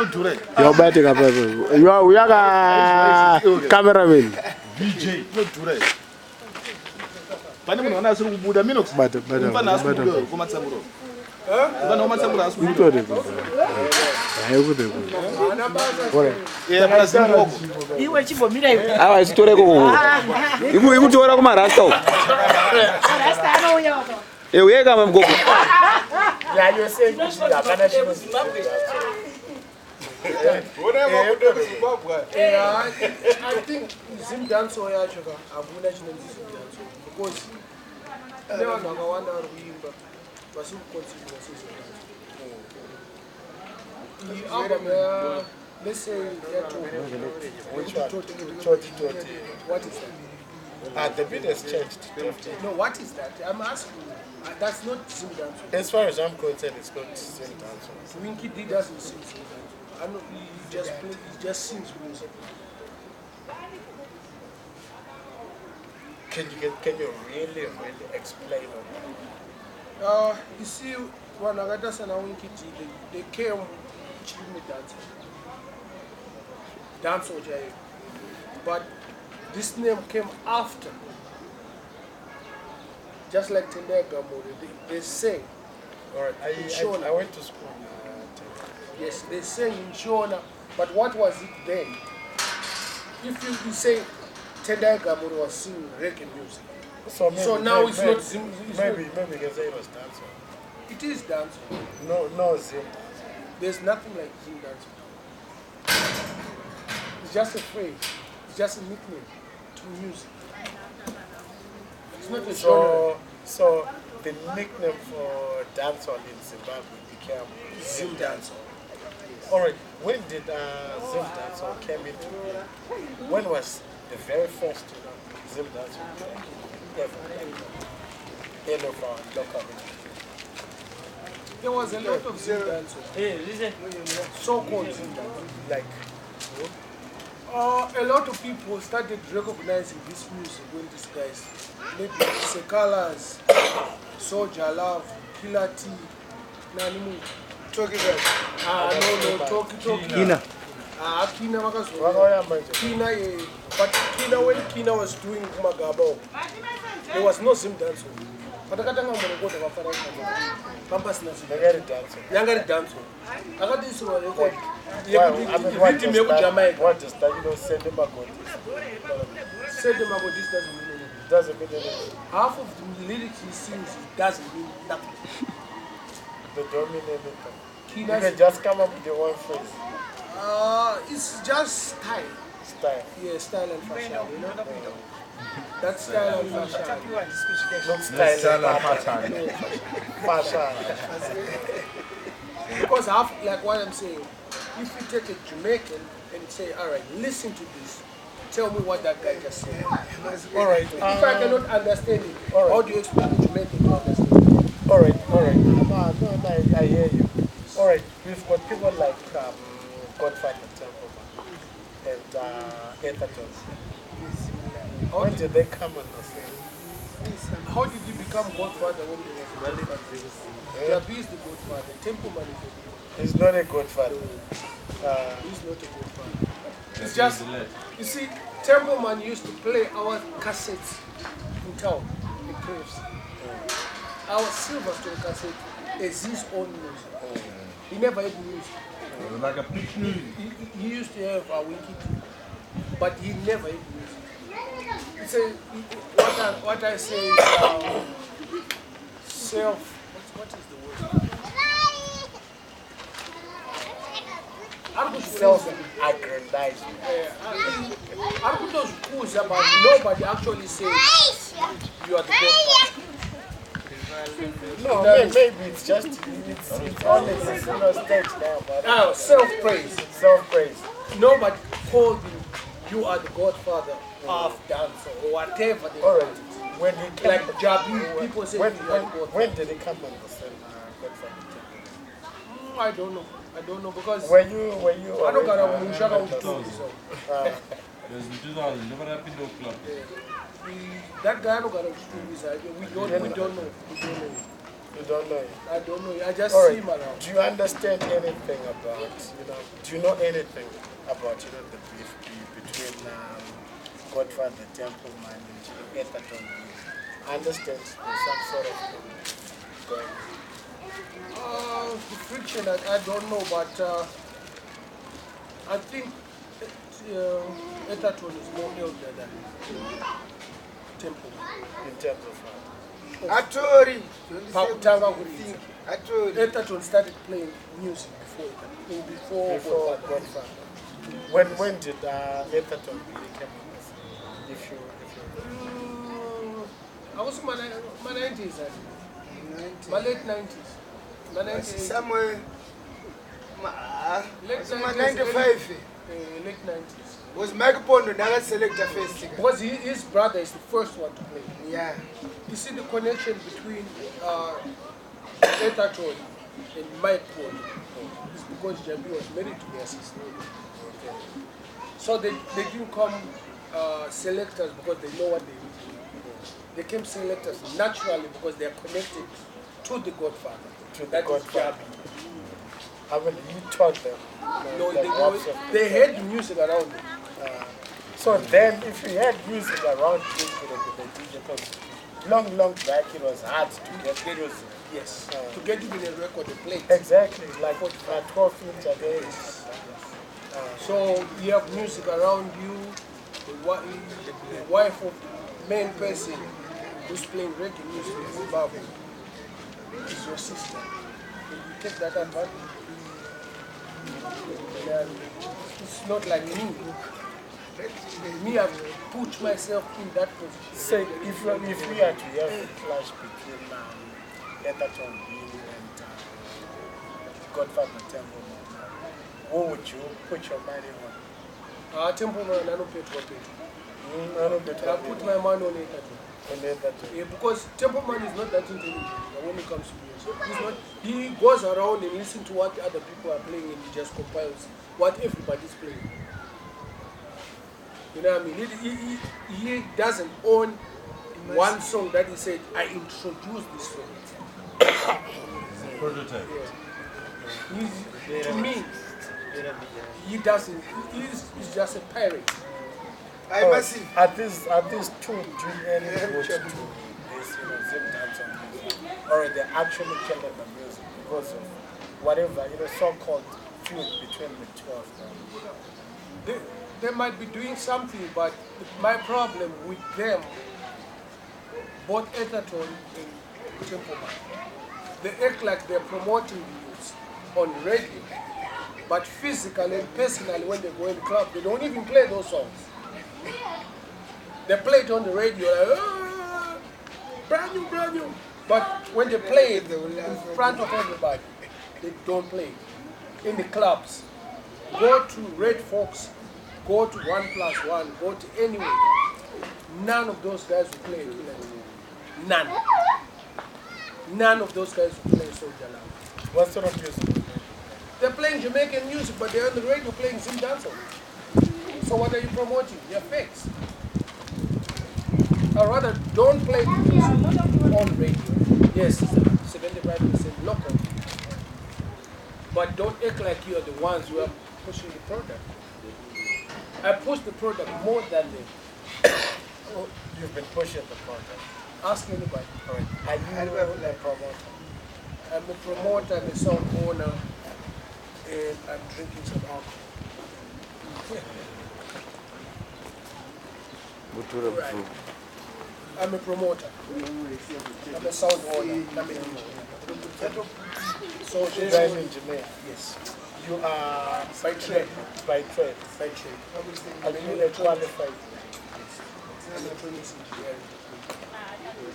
You're betting up. You are a cameraman. VJ. Pani munhu ana asiri kubuda Minox. Mufana asiri kubuda kumatsamuro. Mufana kumatsamuro asiri kubuda. Hayi kude. Basi ngoko. Iwe chibomira iwe. Awa isitoreko. Ikutora kuma rasta. Rasta anouya baba. Uye kama mgogo. Yeah, you say Zimbabwe. I think Zimdancehall yacho akuna chinonzi Zimdancehall because never nakawanda vari kuimba vasi kuconsider Zimdancehall. Let's say what is that? The beat has changed. No, what is that? I'm asking you. That's not Zimdancehall. As far as I'm concerned, it's not Zimdancehall. Winky D doesn't sing Zimdancehall. I know he just plays, he just sings music. Can you really explain on you see, when Agatha and Winky D, they came Chimimba Dancehall, but this name came after. Just like Tendai Gamori, they sang. Alright, I went to school. Yes, they sang in Shona, but what was it then? If you say Tendai Gamori was singing reggae music, so now it's not Zim. Maybe you can say it was dancehall. It is dancehall. No Zim. There's nothing like Zim dancehall. It's just a phrase. It's just a nickname to music. It's not a genre. So the nickname for dancehall in Zimbabwe became Zimdancehall. Alright, when did Zimdancehall came into being? When was the very first Zimdancehall ever in of our local region? There was a lot of Zimdancehall. Hey, listen. So-called Zimdancehall. Like a lot of people started recognizing this music when these guys, maybe Sekalas, Soldier Love, Killer T, Nanimu, Talkie Talkie, Kina. Kina but Kina, when Kina was doing Magabo, there was no Zimdancehall. But I got a Pampas Nasi. Younger dancehall. I got this one. what does that, send them about this? Say them about this doesn't mean anything. Doesn't mean anything. Half of the lyrics he sings, it doesn't mean nothing. They don't mean anything. You Kina's, can just come up with your one phrase. it's just style. Style. Yeah, style and fashion, That's style and fashion. Not style and pattern. Fashion. Because half, like what I'm saying, if you take a Jamaican and say, all right, listen to this, tell me what that guy just said. All right. If I cannot understand it, right. how do you expect the Jamaican to understand it? All right. No, I hear you. All right, we've got people like Godfather Templeman and Ethertons. When did they come on the scene? How did he become Godfather when he was Godfather? Jabi is the Godfather. Templeman is the Godfather. He's not a Godfather. He's not a Godfather. It's just, you see, Templeman used to play our cassettes in town, in caves. Our Silverstone cassette is his own music. He never had music. Like a picnic. He used to have a wiki, but he never had music. It's a, what I say is what is the word? Self-aggrandizement. But nobody actually says you are the God. No, maybe it's just, it's on the stage now, but self-praise. Self-praise. Nobody called him, you are the godfather of dancehall, or whatever they call it. When he came, like Jabi, people say when did he come on the scene, Godfather? I don't know because were you I don't got a shout out to him. There's 2000, never happened to club. That guy don't got a we don't know. You don't know it? I don't know. I just All see right. him around. Do you understand anything about, do you know anything about, the beef between Godfather Templeman and Ethaton? I understand there's some sort of going on. The friction, I don't know, but I think Ethaton is more elder than Templeman. In terms of Atori. Ethaton started playing music before Godfather. When did Ethaton become famous? If you I was in my 90s, my late 90s. My 90s. Somewhere. Late 90s. 95. Late 90s. Was Magapondo never selected first? Because his brother is the first one to play. Yeah. You see the connection between Ethaton and Mike Paul is because Jambi was married to their sister. Okay. So they didn't come selectors because they know what they do. They came selectors naturally because they are connected to the Godfather. The Godfather. I mean, you taught them. No, they had music around them. So then, if you had music around you, it would have been a DJ. Because long back, it was hard to get music. Yes. To get even a record to play. Exactly, like 12 inch a day. So you have music around you, the wife of the main person who's playing reggae music in Zimbabwe is your sister. You take that advantage. It's not like me. Me, I've put myself in that position. Say, if we are to have a clash between Ethaton and Godfather Templeman, what would you put your money on? Templeman, I don't pay for it. I put my money on Ethaton. Yeah, because Templeman is not that intelligent when it comes to music. He goes around and listens to what other people are playing and he just compiles what everybody's playing. You know what I mean? He doesn't own one song that he said, I introduced this song. Prototype. Yeah. To me, he doesn't. He's just a pirate. At this two doing any watch to this, Zimdancehall, or they're actually killing the music because of whatever, so-called feud between the two of them. They might be doing something, but my problem with them, both Ethaton and Templeman, they act like they're promoting the youths on radio, but physically and personally when they go in the club, they don't even play those songs. They play it on the radio, like, brand new. But when they play it in front of everybody, they don't play it. In the clubs, go to Red Fox, go to 1+1, go to anywhere. None of those guys will play it. None. None of those guys will play Soldier Love. What sort of music? They're playing Jamaican music, but they're on the radio playing Zimdancehall. So what are you promoting? They're fakes. Or rather, don't play music on radio. Yes, 75% local. But don't act like you are the ones who are pushing the product. I push the product more than them. Oh, you've been pushing the product. Ask anybody. All right. Are you a promoter? I'm a promoter, I'm a song owner, and I'm drinking some alcohol. Right. I'm a promoter. I'm a sound owner. So you're an engineer. Yes. You are by trade. By trade. By trade. Are you a qualified? I'm a electronics engineer.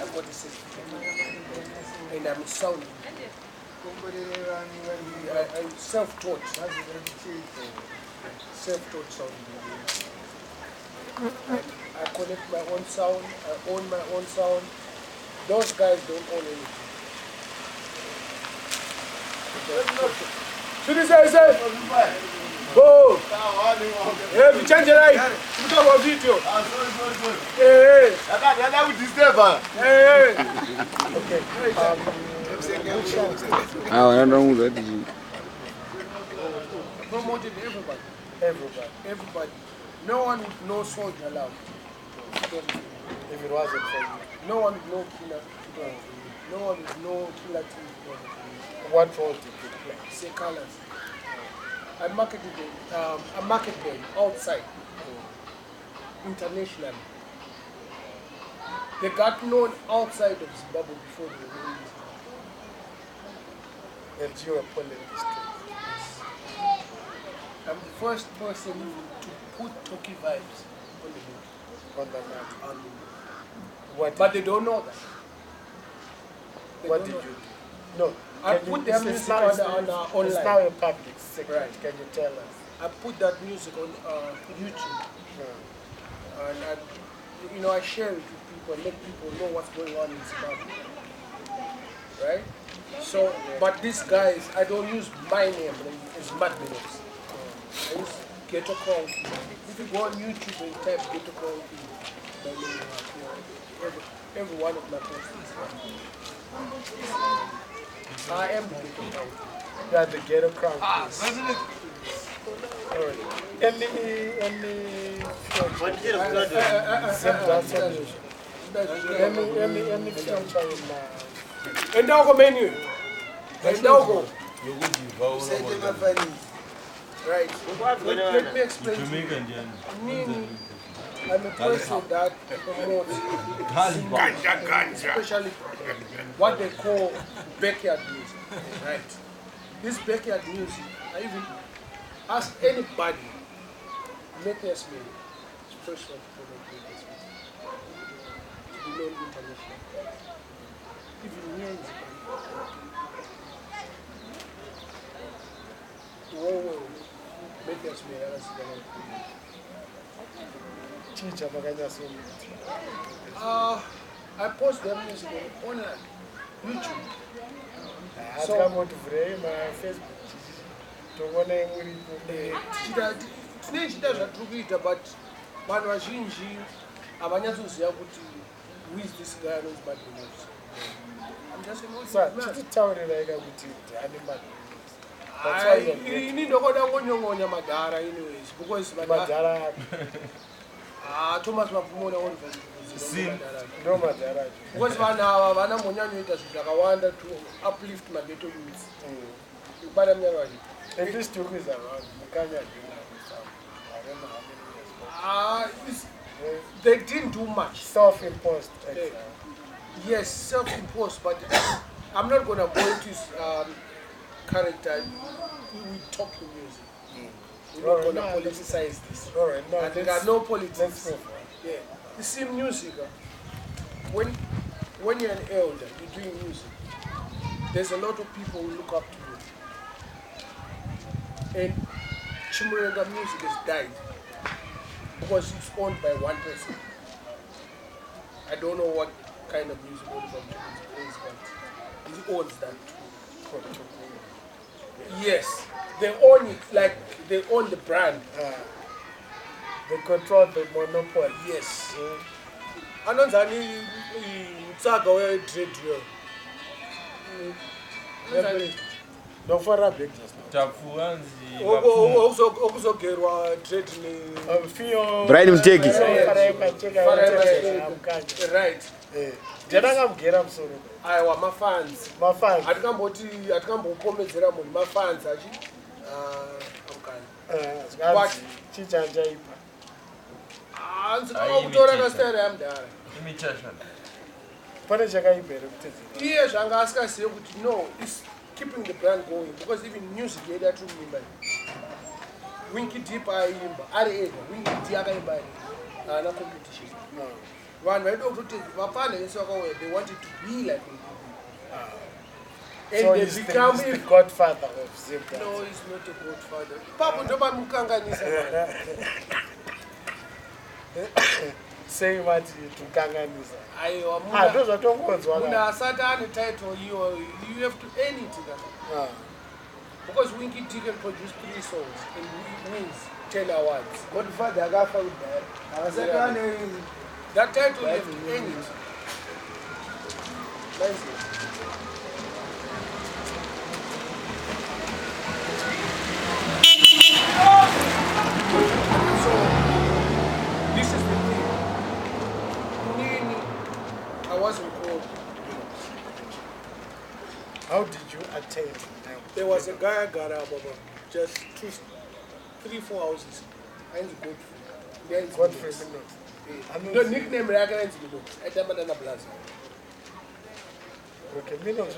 I've got a certificate. And I'm a sound. I'm self-taught. Self-taught sound engineer. I connect my own sound, I own my own sound. Those guys don't own anything. So this guy said, go! Yeah, we change the light. We talk about video. Hey, hey. Hey, hey. Okay. Promoted everybody. Everybody. No one with no soldier allowed. If it wasn't for you. No one with no killer. No one with no killer team. What role did you play? Say colors. I marketed them outside. Internationally. They got known outside of Zimbabwe before they were known. And you were pulling the street. I'm the first person to put Toki vibes on the map. But they don't know that. What did you do? No. I put their music on online. It's now a public secret. Right. Can you tell us? I put that music on YouTube. And I share it with people and let people know what's going on in Zimbabwe. Right? So, but these guys, I don't use my name, it's Minox. I use Ghetto Concrete. If you go on YouTube and type Ghetto Concrete, every one of my posts is I am the Ghetto Concrete. You are the Ghetto Crown. Alright. Any Zimdancehall music? Any future in Endaugo menu. Endaugo. Right. Let me explain to you. I'm a person that promotes especially what they call backyard music. Right. This backyard music, I even ask anybody, make us me special to promote this music. To be known internationally. Even here in Zimbabwe. Make us me I post their music online, YouTube. So I'm going to frame my Facebook. Tinashe zvatukuita but vanhu vazhinji havanyatsoziva kuti who is this guy anonzi Magribhi. I'm just ini ndokoda ngonyongonya madhara anyways because madhara Thomas Mapumona no madhara because vanhu ava vana monyanyoita zvinhu zvakawanda to uplift maghetto youths. Kubata munyana wacho if this took is around Mukanya they didn't do much. Self-imposed. Yes, self-imposed, but I'm not going to go into his character. We talk in music. We're not going to politicize this. Alright, no, and there are no politics. Yeah. You see, music, when you're an elder, you're doing music, there's a lot of people who look up to you. And Chimimba music has died because it's owned by one person. I don't know what kind of music Oliver plays, but he owns that too. Yes, they own it, like they own the brand. They control the monopoly. Yes. Anonzani Tsaga we trade well. Don't for a big just now. Okuzogerwa trade ni Brian Mtegi. Right. Ndakangomugera musoro. Aiwa mafans. Mafans. Atikambopomedzera munhu mafans achi amukani. But chichanja ipa. Kutora kasitara yamudhara. Pane chakaibere kutedzera. Iye zvanga asikazive kuti no, it's keeping the brand going because even music yedu yatirimuimba. Winky Deep aimba, ari ega, Winky Deep akaimba ari. Haana competition. Vanhu vaida kutoti vapana vese vakauya, they wanted to be like Winky Deep. So he's the godfather of Zimbabwe. No, he's not a godfather. Papo ndoba mukanganisa manje. Say what to kanganisa. Aiwa ndozvatongonzwa. Munhu asati ane title iyo, you have to earn it. Because Winky D can produce 3 songs and he wins 10 awards. Godfather Gaffa with that. That title you have to earn it. tent. There was a guy got up just 3-4 houses. And it's Godfrey Minox. Minox. The nickname Raga is Minox. At the Banana Plaza. Okay, Minox.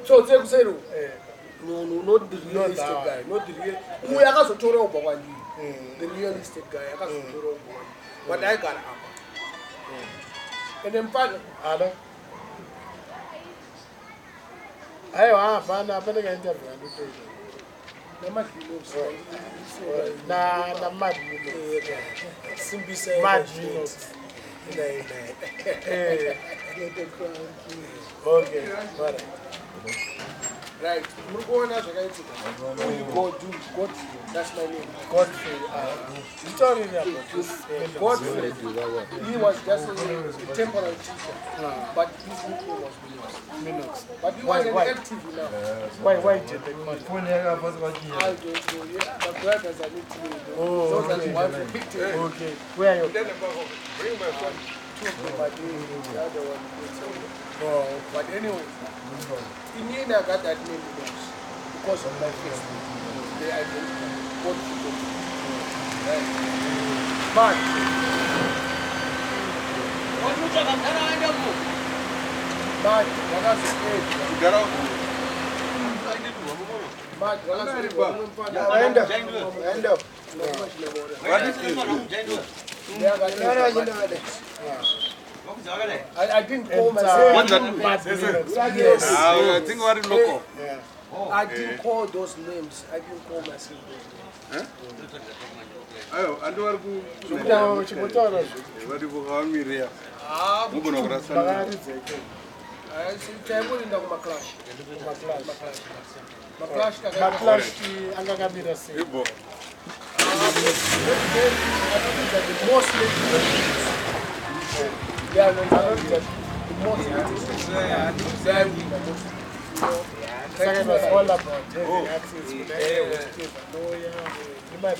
Chodza kusero. No, not the realistic guy. Not the real. Who I got to talk about the realistic guy. I got to talk about. But I got up. And then finally, Hello. Ayo, bana ga interview and the Magribhi na mad Simbi mad okay, alright. Right. We're going as a guy to God. That's my name. Godfrey. You told me about this. Godfrey. He was just a temporary teacher. But his nickname was Minox. But he wasn't active now. Why did they call it? I don't know. Yeah, the brothers are need to know. So that one for picture. Okay. Where are you? Bring my phone. Two of them are doing the other one. Oh, But anyway, in the end I got that name because of my face. They identify what you do. Right. But what you talk about? I don't know. But what else is it? You got out. But what else is it? End up. I didn't call myself. Yes. I think what is local. I didn't call those names. I didn't call myself those names. Ayo, ando warku. no, chikutoro. Wadi bukamire. Mubono kurasa. Bagarizeke. Sitayibuli nda kuma clash. Clash angakamira se. Ibo. Mostly they are not the most It's all about access to lawyer. You might